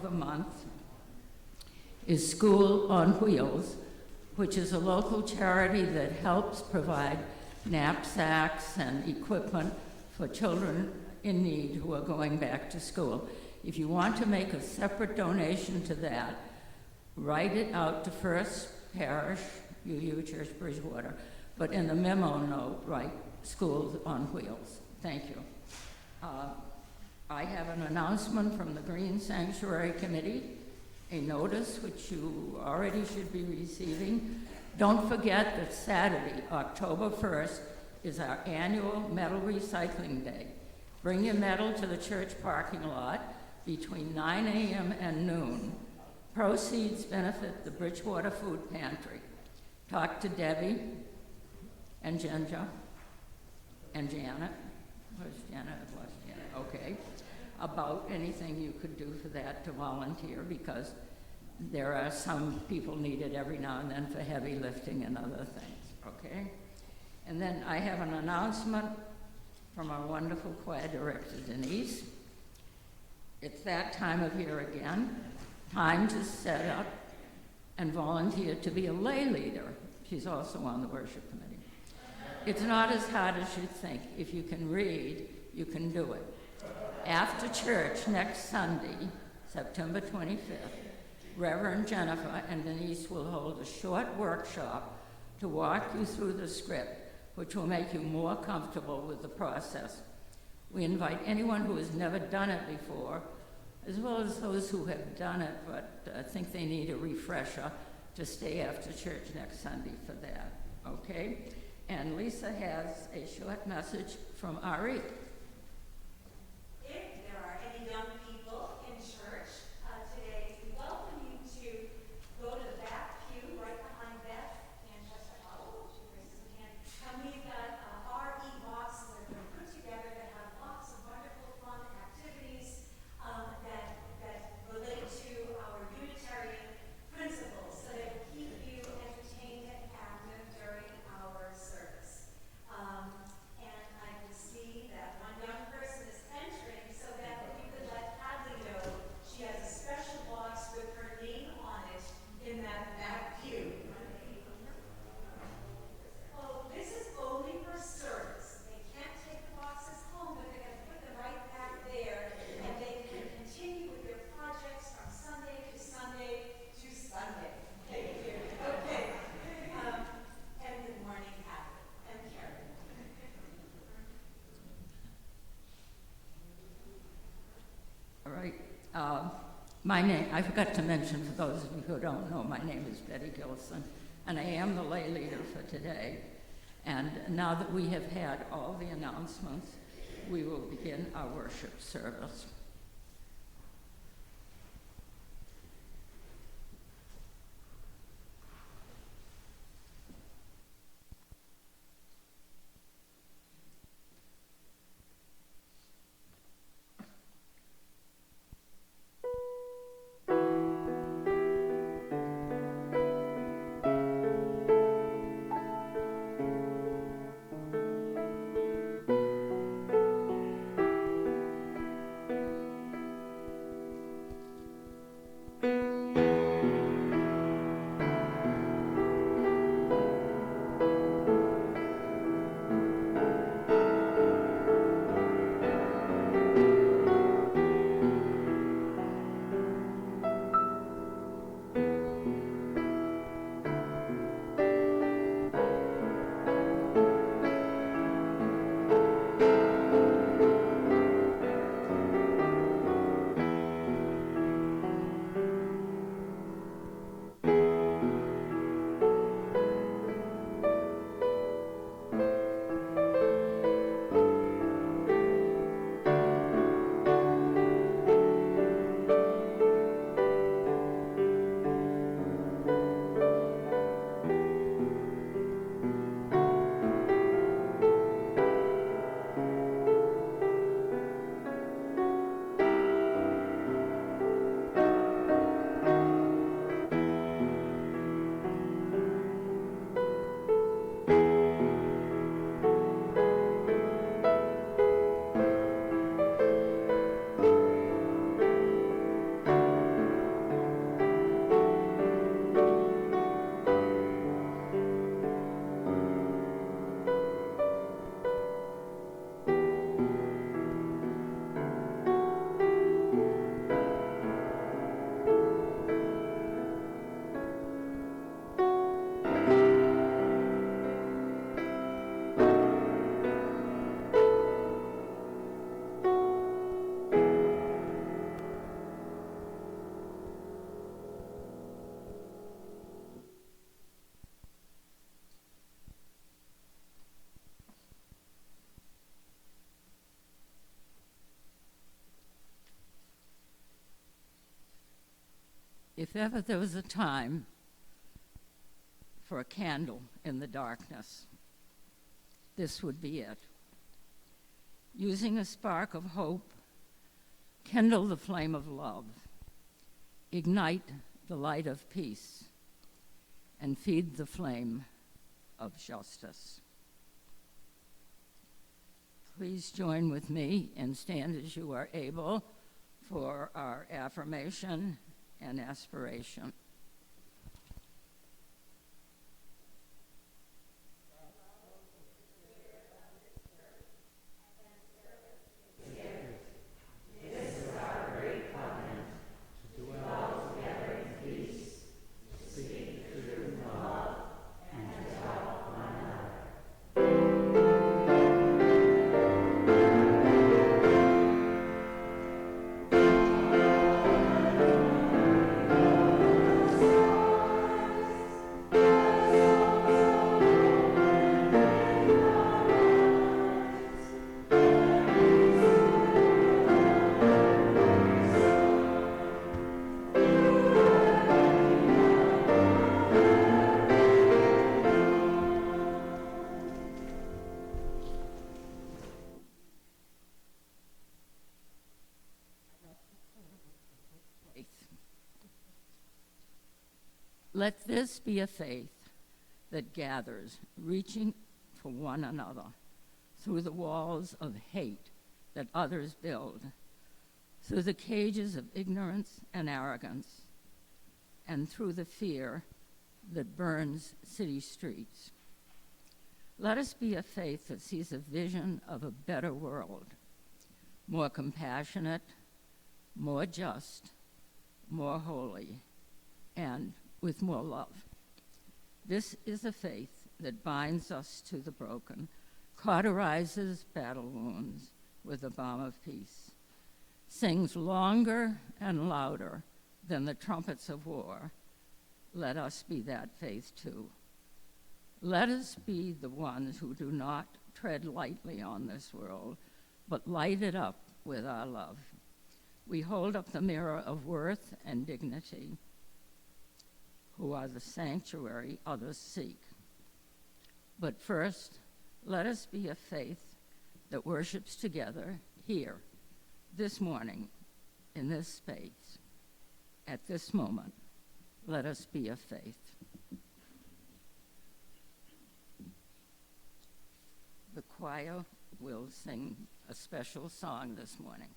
the month is School on Wheels, which is a local charity that helps provide knapsacks and equipment for children in need who are going back to school. If you want to make a separate donation to that, write it out to First Parish, UU Church Bridgewater, but in the memo note, write Schools on Wheels. Thank you. I have an announcement from the Green Sanctuary Committee, a notice which you already should be receiving. Don't forget that Saturday, October 1st, is our annual metal recycling day. Bring your metal to the church parking lot between 9 a.m. and noon. Proceeds benefit the Bridgewater Food Pantry. Talk to Debbie and Ginger and Janet. Where's Janet? It was Janet. Okay. About anything you could do for that to volunteer, because there are some people needed every now and then for heavy lifting and other things. Okay? And then I have an announcement from our wonderful choir director, Denise. It's that time of year again. Time to set up and volunteer to be a lay leader. She's also on the worship committee. It's not as hard as you think. If you can read, you can do it. After church next Sunday, September 25th, Reverend Jennifer and Denise will hold a short workshop to walk you through the script, which will make you more comfortable with the process. We invite anyone who has never done it before, as well as those who have done it but think they need a refresher, to stay after church next Sunday for that, okay? And Lisa has a short message from Ari. If there are any young people in church today, we welcome you to go to the back pew right behind Beth and Chester Hollow. She raises her hand. And we've got our e-box that have been put together that have lots of wonderful fun activities that relate to our Unitarian principles, so that will keep you entertained and active during our service. And I can see that one young person is entering, so that if you could let Hadley know, she has a special box with her name on it in that back pew. Oh, this is only for service. They can't take the boxes home, but they're going to put them right back there, and they can continue with their projects from Sunday to Sunday to Sunday. Thank you. Okay. And good morning, Hadley and Karen. All right. My name, I forgot to mention, for those of you who don't know, my name is Betty Gilson, and I am the lay leader for today. And now that we have had all the announcements, we will begin our worship service. If ever there was a time for a candle in the darkness, this would be it. Using a spark of hope, kindle the flame of love, ignite the light of peace, and feed the flame of justice. Please join with me and stand as you are able for our affirmation and aspiration. Let this be a faith that gathers, reaching for one another through the walls of hate that others build, through the cages of ignorance and arrogance, and through the fear that burns city streets. Let us be a faith that sees a vision of a better world, more compassionate, more just, more holy, and with more love. This is a faith that binds us to the broken, cauterizes battle wounds with the balm of peace, sings longer and louder than the trumpets of war. Let us be that faith too. Let us be the ones who do not tread lightly on this world, but light it up with our love. We hold up the mirror of worth and dignity, who are the sanctuary others seek. But first, let us be a faith that worships together here, this morning, in this space, at this moment. Let us be a faith. The choir will sing a special song this morning.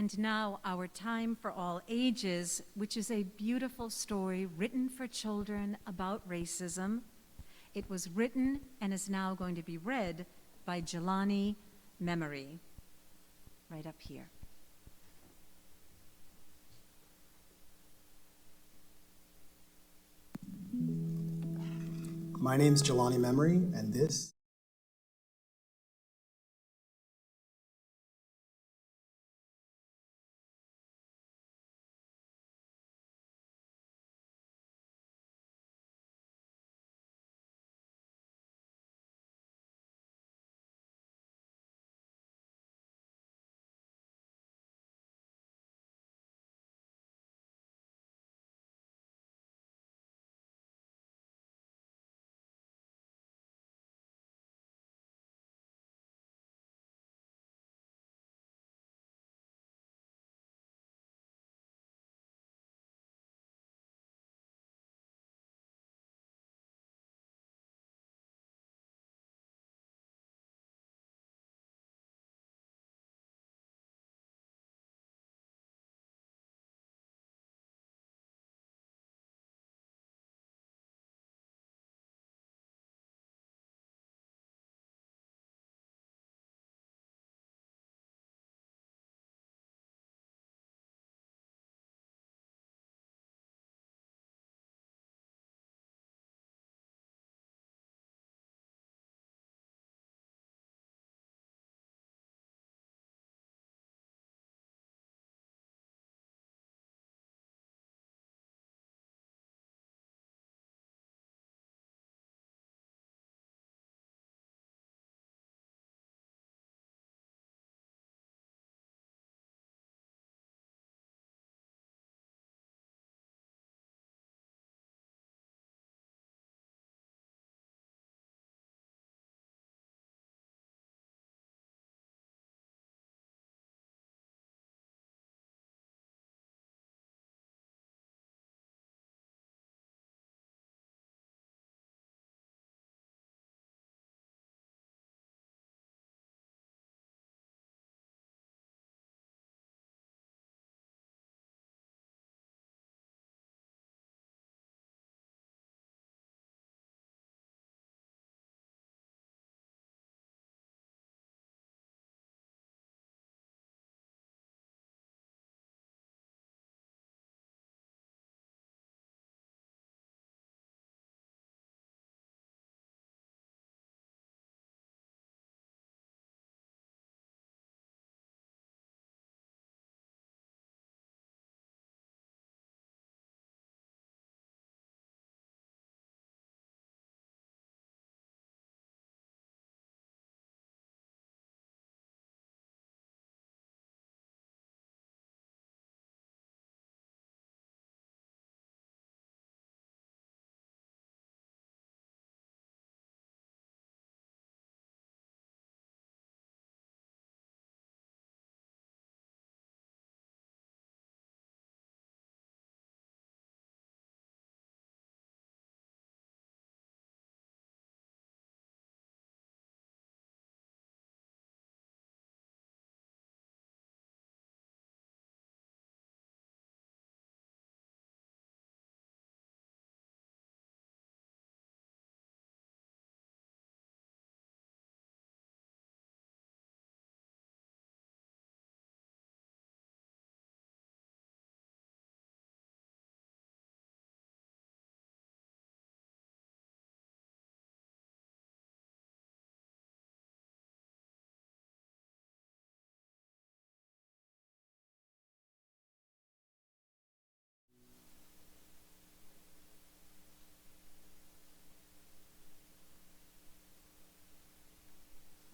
And now, Our Time for All Ages, which is a beautiful story written for children about racism. It was written and is now going to be read by Jelani Memory, right up here. My name is Jelani Memory, and this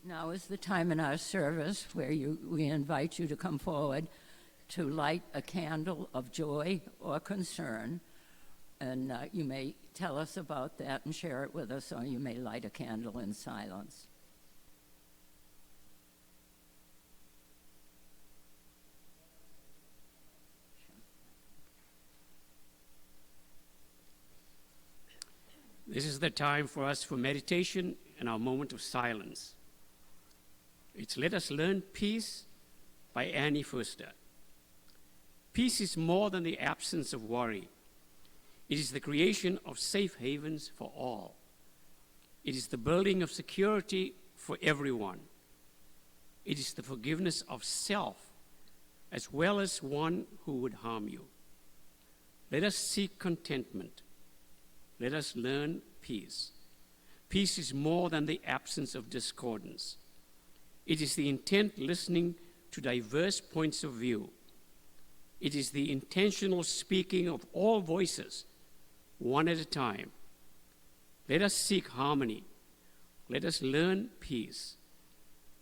Now is the time in our service where we invite you to come forward to light a candle of joy or concern. And you may tell us about that and share it with us, or you may light a candle in silence. This is the time for us for meditation and our moment of silence. It's Let Us Learn Peace by Annie Foster. Peace is more than the absence of worry. It is the creation of safe havens for all. It is the building of security for everyone. It is the forgiveness of self as well as one who would harm you. Let us seek contentment. Let us learn peace. Peace is more than the absence of discordance. It is the intent listening to diverse points of view. It is the intentional speaking of all voices, one at a time. Let us seek harmony. Let us learn peace.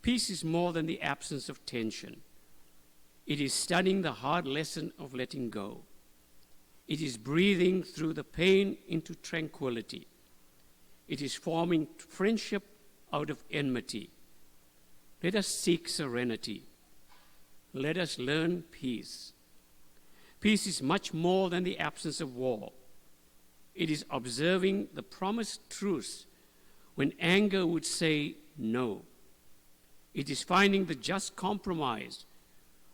Peace is more than the absence of tension. It is studying the hard lesson of letting go. It is breathing through the pain into tranquility. It is forming friendship out of enmity. Let us seek serenity. Let us learn peace. Peace is much more than the absence of war. It is observing the promised truce when anger would say no. It is finding the just compromise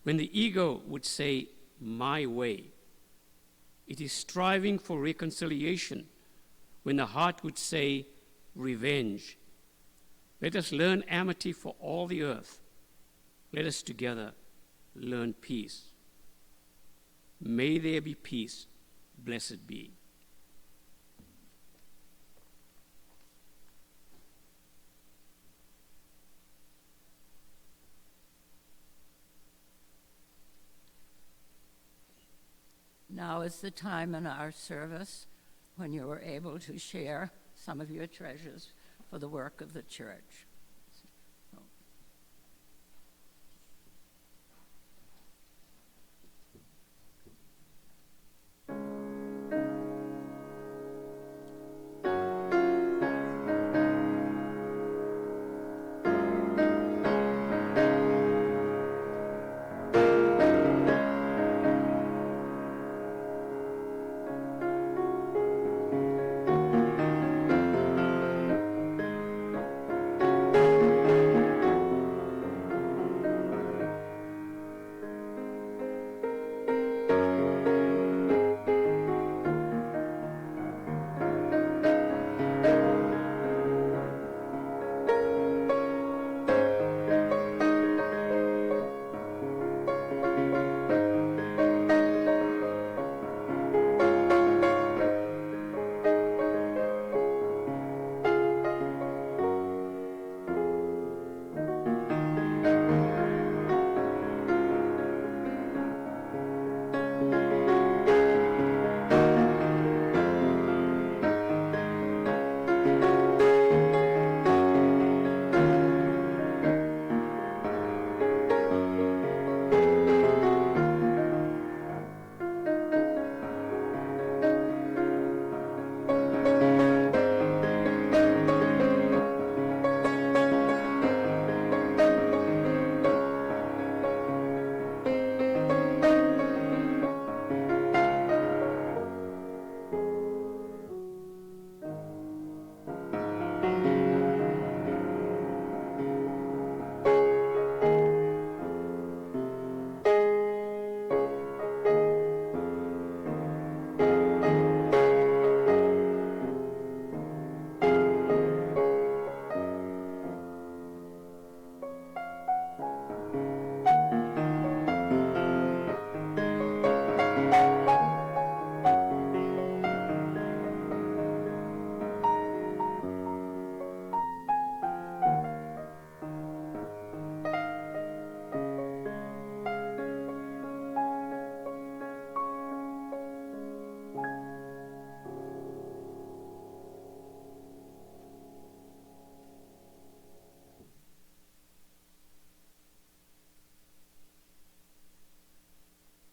when the ego would say my way. It is striving for reconciliation when the heart would say revenge. Let us learn amity for all the earth. Let us together learn peace. May there be peace. Blessed be. Now is the time in our service when you are able to share some of your treasures for the work of the church.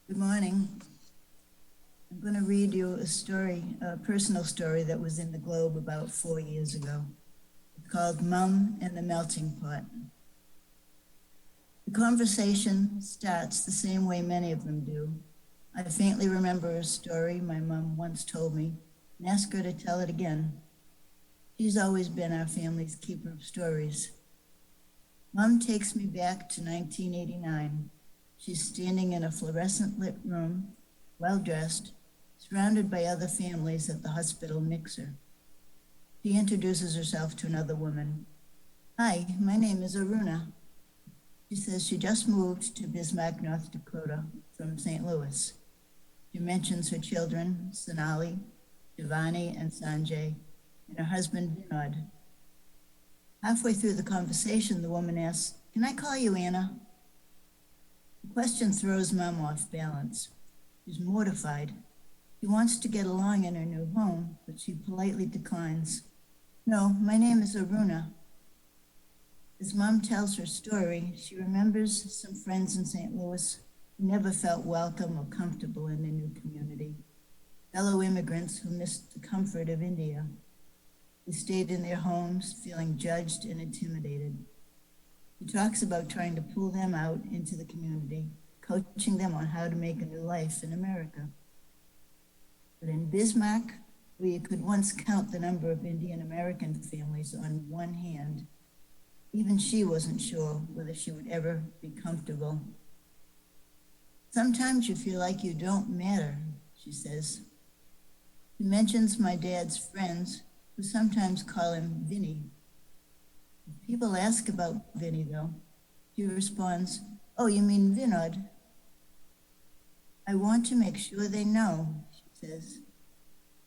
Good morning. I'm going to read you a story, a personal story that was in the Globe about 4 years ago. It's called Mum and the Melting Pot. The conversation starts the same way many of them do. I faintly remember a story my mum once told me and asked her to tell it again. She's always been our family's keeper of stories. Mum takes me back to 1989. She's standing in a fluorescent lit room, well dressed, surrounded by other families at the hospital mixer. She introduces herself to another woman. Hi, my name is Aruna. She says she just moved to Bismarck, North Dakota from St. Louis. She mentions her children, Sonali, Giovanni, and Sanjay, and her husband, Vinod. Halfway through the conversation, the woman asks, "Can I call you Anna?" The question throws Mom off balance. She's mortified. She wants to get along in her new home, but she politely declines. "No, my name is Aruna." As Mom tells her story, she remembers some friends in St. Louis who never felt welcome or comfortable in their new community, fellow immigrants who missed the comfort of India. They stayed in their homes feeling judged and intimidated. She talks about trying to pull them out into the community, coaching them on how to make a new life in America. But in Bismarck, where you could once count the number of Indian American families on one hand, even she wasn't sure whether she would ever be comfortable. "Sometimes you feel like you don't matter," she says. She mentions my dad's friends, who sometimes call him Vinny. If people ask about Vinny, though, she responds, "Oh, you mean Vinod?" "I want to make sure they know," she says.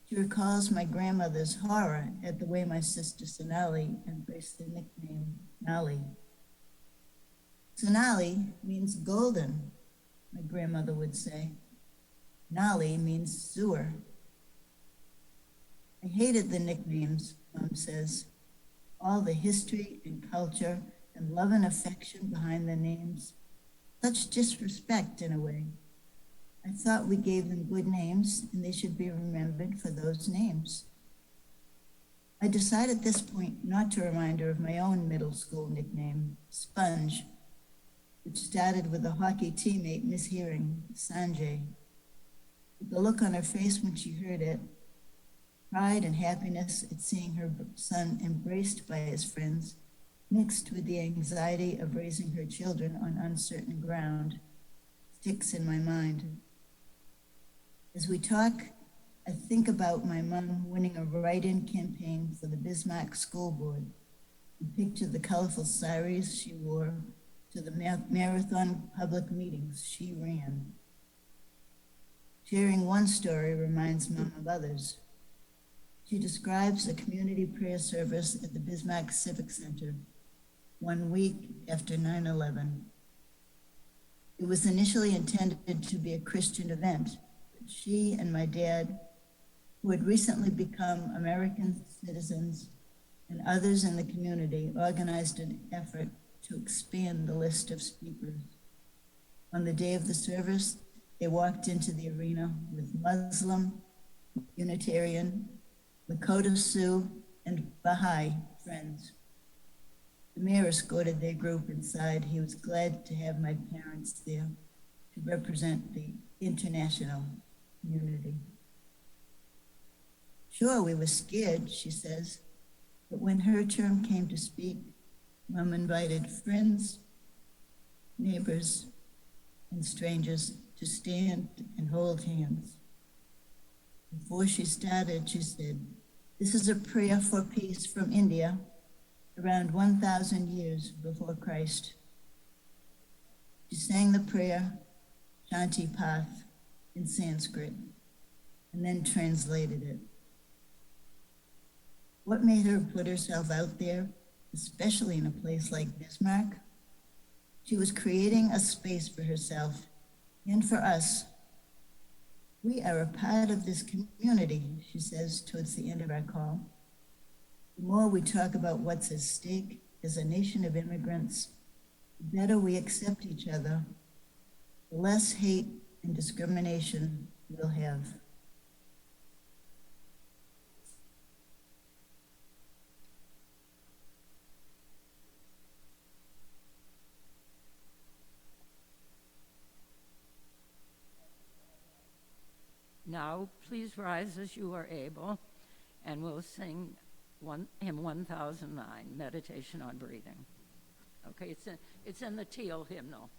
She recalls my grandmother's horror at the way my sister Sonali embraced the nickname Nali. Sonali means golden, my grandmother would say. Nali means sewer. "I hated the nicknames," Mom says. All the history and culture and love and affection behind the names. Such disrespect in a way. I thought we gave them good names and they should be remembered for those names. I decided at this point not to remind her of my own middle school nickname, Sponge, which started with a hockey teammate mishearing Sanjay. With the look on her face when she heard it, pride and happiness at seeing her son embraced by his friends, mixed with the anxiety of raising her children on uncertain ground, sticks in my mind. As we talk, I think about my mom winning a write-in campaign for the Bismarck School Board and picture the colorful saris she wore to the marathon public meetings she ran. Sharing one story reminds Mom of others. She describes a community prayer service at the Bismarck Civic Center 1 week after 9/11. It was initially intended to be a Christian event, but she and my dad, who had recently become American citizens, and others in the community organized an effort to expand the list of speakers. On the day of the service, they walked into the arena with Muslim, Unitarian, Lakota Sioux, and Baha'i friends. The mayor escorted their group inside. He was glad to have my parents there to represent the international community. Sure, we were scared, she says, but when her turn came to speak, Mom invited friends, neighbors, and strangers to stand and hold hands. Before she started, she said, "This is a prayer for peace from India, around 1,000 years before Christ." She sang the prayer, Shanti Path, in Sanskrit, and then translated it. What made her put herself out there, especially in a place like Bismarck? She was creating a space for herself and for us. "We are a part of this community," she says towards the end of our call. "The more we talk about what's at stake as a nation of immigrants, the better we accept each other, the less hate and discrimination we'll have." Now, please rise as you are able, and we'll sing hymn 1009, Meditation on Breathing. Okay, it's in the teal hymnal.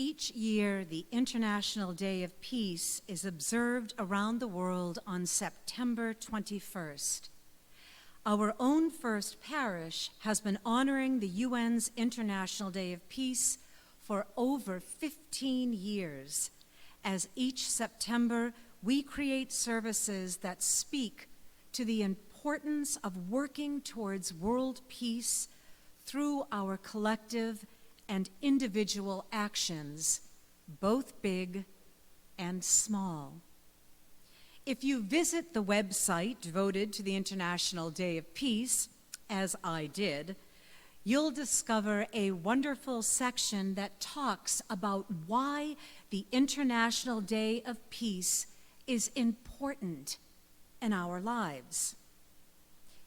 Each year, the International Day of Peace is observed around the world on September 21st. Our own First Parish has been honoring the UN's International Day of Peace for over 15 years. As each September, we create services that speak to the importance of working towards world peace through our collective and individual actions, both big and small. If you visit the website devoted to the International Day of Peace, as I did, you'll discover a wonderful section that talks about why the International Day of Peace is important in our lives.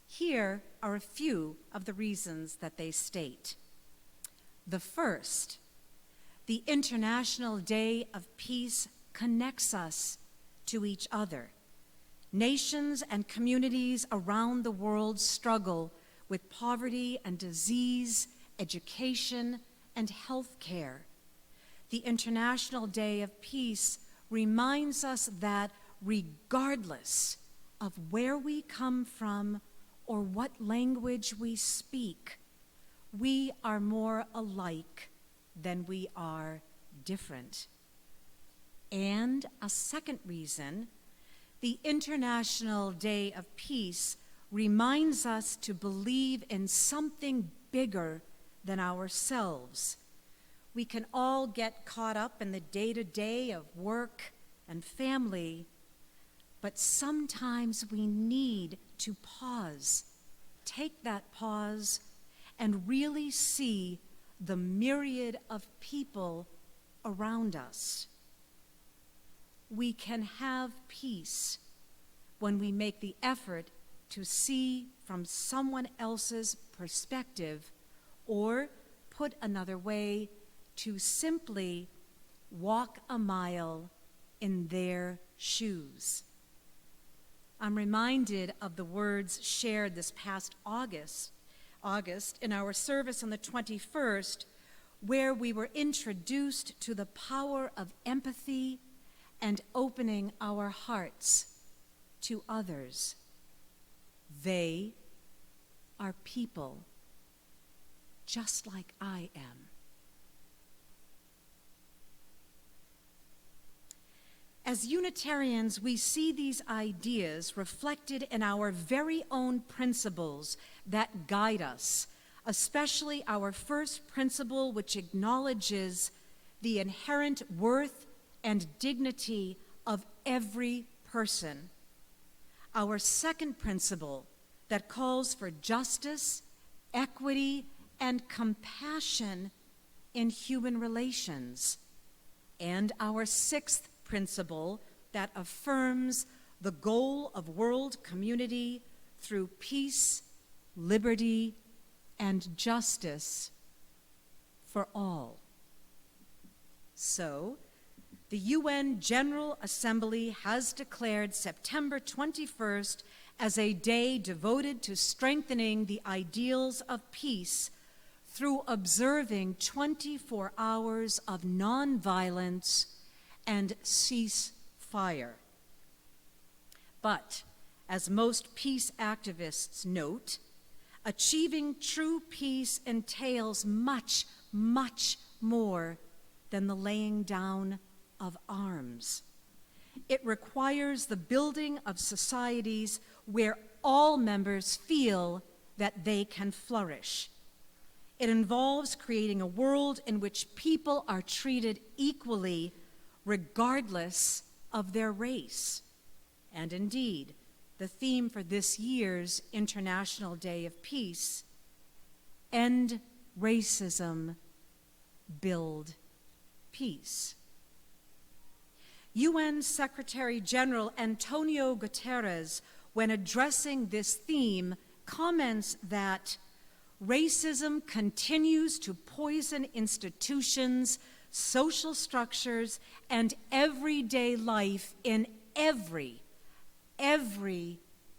Here are a few of the reasons that they state. The first, the International Day of Peace connects us to each other. Nations and communities around the world struggle with poverty and disease, education, and health care. The International Day of Peace reminds us that regardless of where we come from or what language we speak, we are more alike than we are different. And a second reason, the International Day of Peace reminds us to believe in something bigger than ourselves. We can all get caught up in the day-to-day of work and family, but sometimes we need to pause, take that pause, and really see the myriad of people around us. We can have peace when we make the effort to see from someone else's perspective, or, put another way, to simply walk a mile in their shoes. I'm reminded of the words shared this past August in our service on the 21st, where we were introduced to the power of empathy and opening our hearts to others. They are people just like I am. As Unitarians, we see these ideas reflected in our very own principles that guide us, especially our first principle, which acknowledges the inherent worth and dignity of every person. Our second principle, that calls for justice, equity, and compassion in human relations. And our sixth principle, that affirms the goal of world community through peace, liberty, and justice for all. So, the UN General Assembly has declared September 21st as a day devoted to strengthening the ideals of peace through observing 24 hours of nonviolence and ceasefire. But, as most peace activists note, achieving true peace entails much, much more than the laying down of arms. It requires the building of societies where all members feel that they can flourish. It involves creating a world in which people are treated equally regardless of their race. And indeed, the theme for this year's International Day of Peace, End Racism, Build Peace. UN Secretary General Antonio Guterres, when addressing this theme, comments that racism continues to poison institutions, social structures, and everyday life in every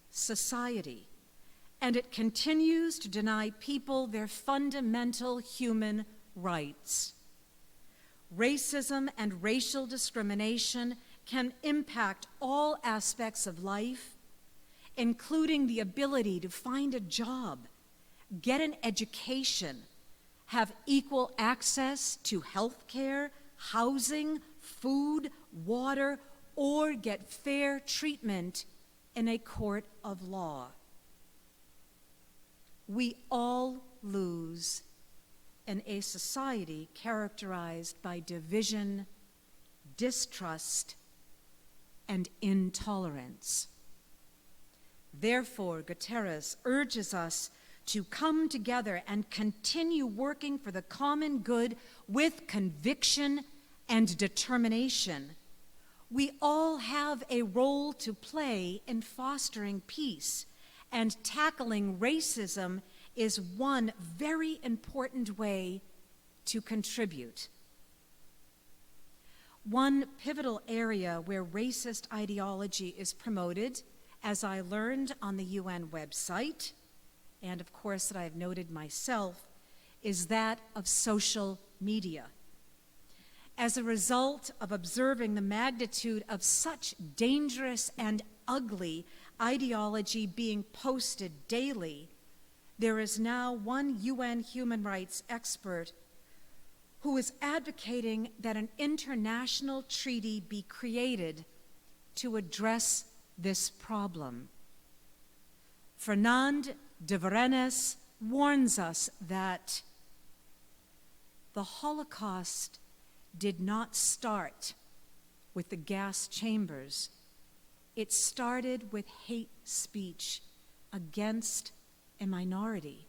society. And it continues to deny people their fundamental human rights. Racism and racial discrimination can impact all aspects of life, including the ability to find a job, get an education, have equal access to health care, housing, food, water, or get fair treatment in a court of law. We all lose in a society characterized by division, distrust, and intolerance. Therefore, Guterres urges us to come together and continue working for the common good with conviction and determination. We all have a role to play in fostering peace, and tackling racism is one very important way to contribute. One pivotal area where racist ideology is promoted, as I learned on the UN website, and of course that I've noted myself, is that of social media. As a result of observing the magnitude of such dangerous and ugly ideology being posted daily, there is now one UN human rights expert who is advocating that an international treaty be created to address this problem. Fernand de Varennes warns us that the Holocaust did not start with the gas chambers. It started with hate speech against a minority.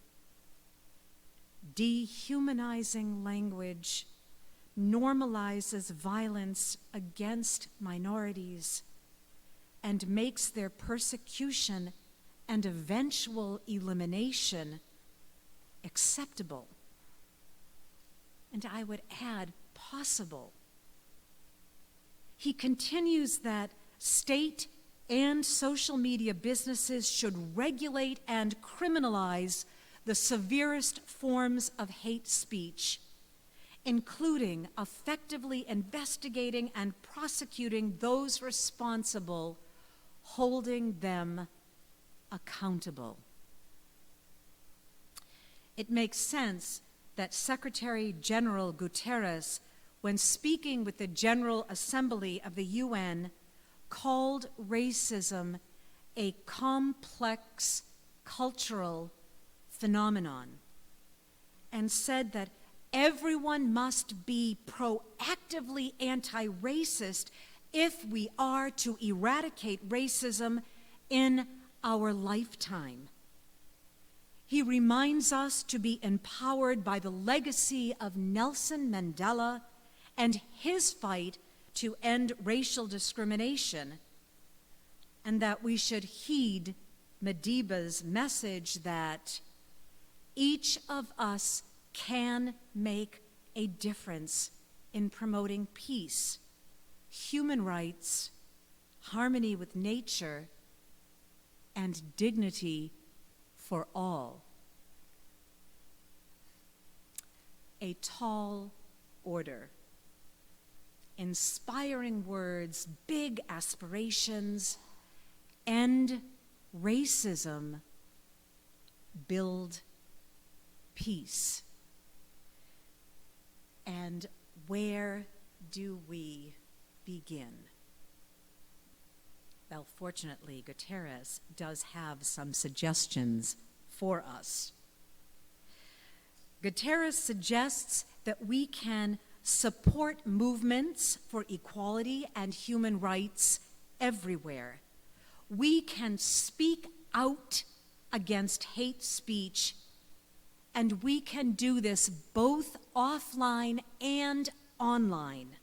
Dehumanizing language normalizes violence against minorities and makes their persecution and eventual elimination acceptable. And I would add, possible. He continues that state and social media businesses should regulate and criminalize the severest forms of hate speech, including effectively investigating and prosecuting those responsible, holding them accountable. It makes sense that Secretary General Guterres, when speaking with the General Assembly of the UN, called racism a complex cultural phenomenon and said that everyone must be proactively anti-racist if we are to eradicate racism in our lifetime. He reminds us to be empowered by the legacy of Nelson Mandela and his fight to end racial discrimination, and that we should heed Madiba's message that each of us can make a difference in promoting peace, human rights, harmony with nature, and dignity for all. A tall order. Inspiring words, big aspirations, end racism, build peace. And where do we begin? Well, fortunately, Guterres does have some suggestions for us. Guterres suggests that we can support movements for equality and human rights everywhere. We can speak out against hate speech, and we can do this both offline and online.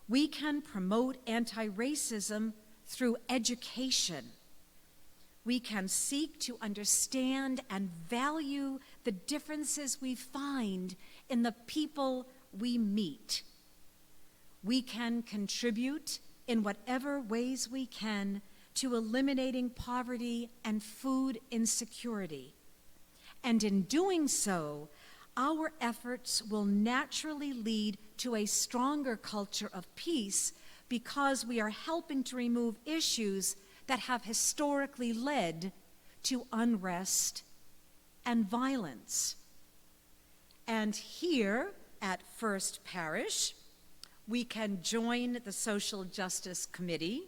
We can promote anti-racism through education. We can seek to understand and value the differences we find in the people we meet. We can contribute in whatever ways we can to eliminating poverty and food insecurity. And in doing so, our efforts will naturally lead to a stronger culture of peace because we are helping to remove issues that have historically led to unrest and violence. And here at First Parish, we can join the Social Justice Committee.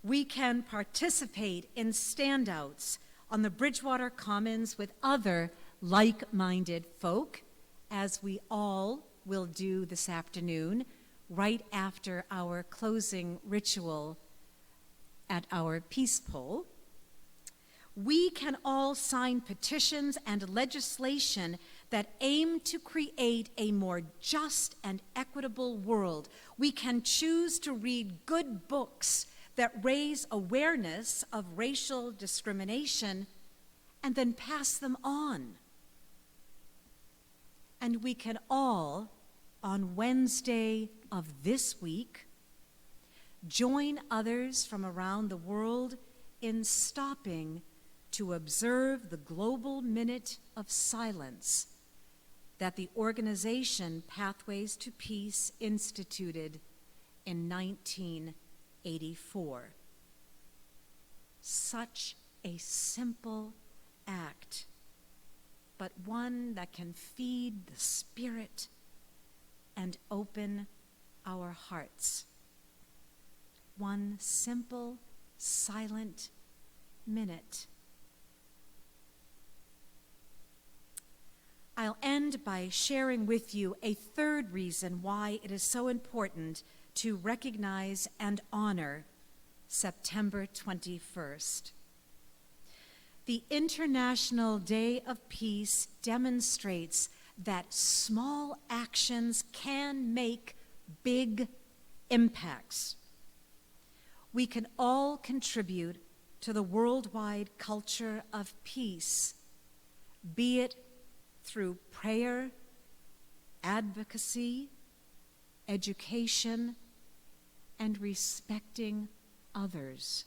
We can participate in standouts on the Bridgewater Commons with other like-minded folk, as we all will do this afternoon, right after our closing ritual at our peace poll. We can all sign petitions and legislation that aim to create a more just and equitable world. We can choose to read good books that raise awareness of racial discrimination and then pass them on. And we can all, on Wednesday of this week, join others from around the world in stopping to observe the global minute of silence that the organization Pathways to Peace instituted in 1984. Such a simple act, but one that can feed the spirit and open our hearts. One simple, silent minute. I'll end by sharing with you a third reason why it is so important to recognize and honor September 21st. The International Day of Peace demonstrates that small actions can make big impacts. We can all contribute to the worldwide culture of peace, be it through prayer, advocacy, education, and respecting others.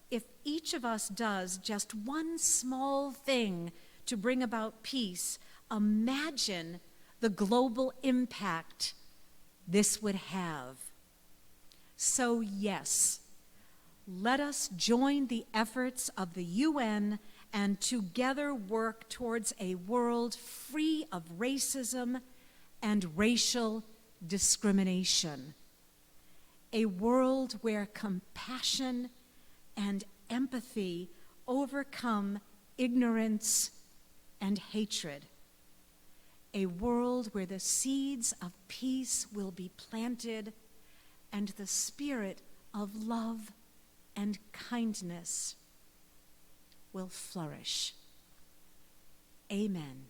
If each of us does just one small thing to bring about peace, imagine the global impact this would have. So yes, let us join the efforts of the UN and together work towards a world free of racism and racial discrimination. A world where compassion and empathy overcome ignorance and hatred. A world where the seeds of peace will be planted and the spirit of love and kindness will flourish. Amen.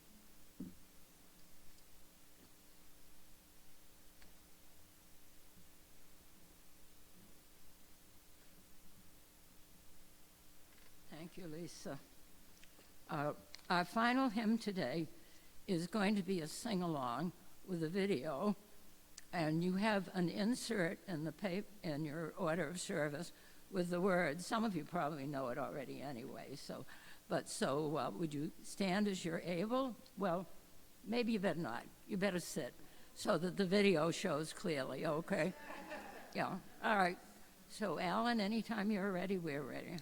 Thank you, Lisa. Our final hymn today is going to be a sing-along with a video, and you have an insert in the in your order of service with the words. Some of you probably know it already anyway. So would you stand as you're able? Well, maybe you better not. You better sit so that the video shows clearly. Okay? Yeah. All right. So, Alan, anytime you're ready, we're ready.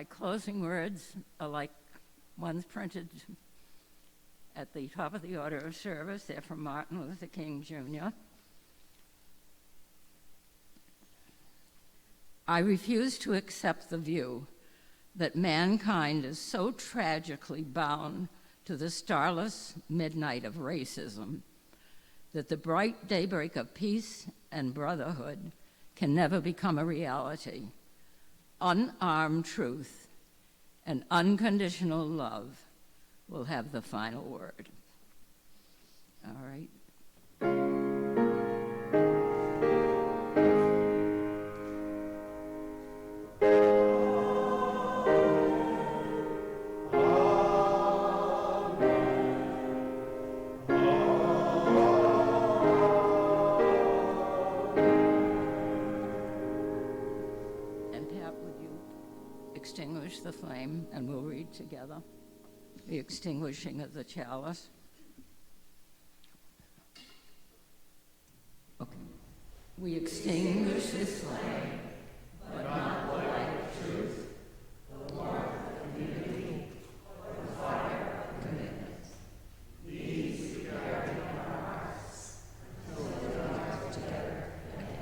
My closing words are like ones printed at the top of the order of service. They're from Martin Luther King, Jr. I refuse to accept the view that mankind is so tragically bound to the starless midnight of racism that the bright daybreak of peace and brotherhood can never become a reality. Unarmed truth and unconditional love will have the final word. All right. Extinguish the flame, and we'll read together the extinguishing of the chalice. Okay. We extinguish this flame, but not the light of truth, the warmth of community, or the fire of commitment. These we carry in our hearts until we rise together again.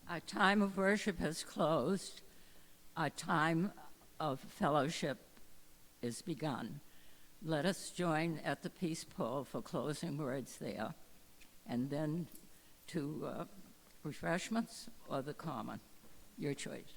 Our time of worship has closed. Our time of fellowship is begun. Let us join at the peace pole for closing words there, and then to refreshments or the common. Your choice.